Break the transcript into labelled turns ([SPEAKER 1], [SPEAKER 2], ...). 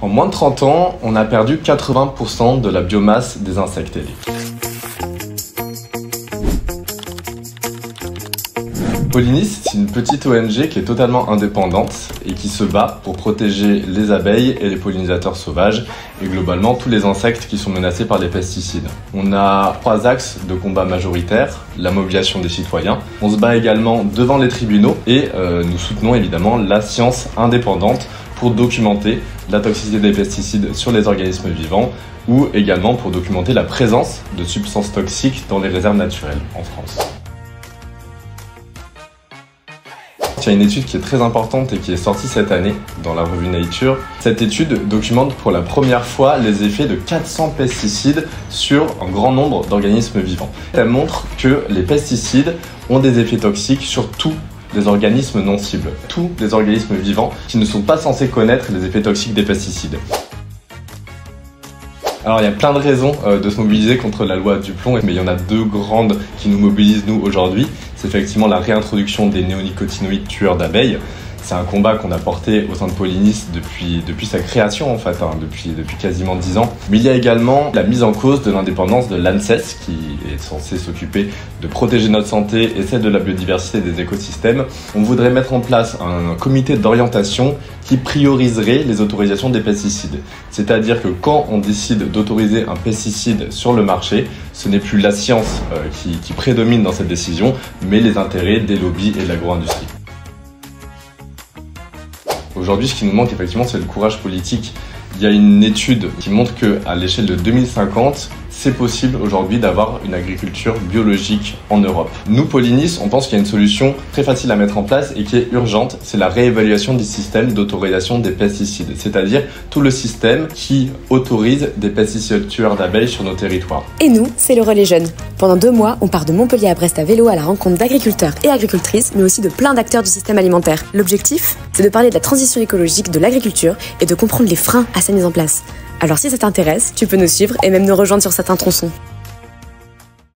[SPEAKER 1] En moins de 30 ans, on a perdu 80% de la biomasse des insectes ailés. Pollinis, c'est une petite ONG qui est totalement indépendante et qui se bat pour protéger les abeilles et les pollinisateurs sauvages et globalement tous les insectes qui sont menacés par les pesticides. On a 3 axes de combat majoritaires, la mobilisation des citoyens. On se bat également devant les tribunaux et nous soutenons évidemment la science indépendante pour documenter la toxicité des pesticides sur les organismes vivants ou également pour documenter la présence de substances toxiques dans les réserves naturelles en France. Il y a une étude qui est très importante et qui est sortie cette année dans la revue Nature. Cette étude documente pour la première fois les effets de 400 pesticides sur un grand nombre d'organismes vivants. Elle montre que les pesticides ont des effets toxiques sur tous les organismes non cibles, tous les organismes vivants qui ne sont pas censés connaître les effets toxiques des pesticides. Alors il y a plein de raisons de se mobiliser contre la loi du plomb, mais il y en a 2 grandes qui nous mobilisent nous aujourd'hui. C'est effectivement la réintroduction des néonicotinoïdes tueurs d'abeilles. C'est un combat qu'on a porté au sein de Pollinis depuis sa création en fait, depuis quasiment 10 ans. Mais il y a également la mise en cause de l'indépendance de l'ANSES qui est censé s'occuper de protéger notre santé et celle de la biodiversité et des écosystèmes. On voudrait mettre en place un comité d'orientation qui prioriserait les autorisations des pesticides. C'est-à-dire que quand on décide d'autoriser un pesticide sur le marché, ce n'est plus la science qui prédomine dans cette décision, mais les intérêts des lobbies et de l'agro-industrie. Aujourd'hui, ce qui nous manque effectivement, c'est le courage politique. Il y a une étude qui montre qu'à l'échelle de 2050, c'est possible aujourd'hui d'avoir une agriculture biologique en Europe. Nous, Pollinis, on pense qu'il y a une solution très facile à mettre en place et qui est urgente, c'est la réévaluation du système d'autorisation des pesticides, c'est-à-dire tout le système qui autorise des pesticides tueurs d'abeilles sur nos territoires.
[SPEAKER 2] Et nous, c'est le Relais Jeunes. Pendant 2 mois, on part de Montpellier à Brest à vélo à la rencontre d'agriculteurs et agricultrices, mais aussi de plein d'acteurs du système alimentaire. L'objectif, c'est de parler de la transition écologique de l'agriculture et de comprendre les freins à sa mise en place. Alors si ça t'intéresse, tu peux nous suivre et même nous rejoindre sur certains tronçons.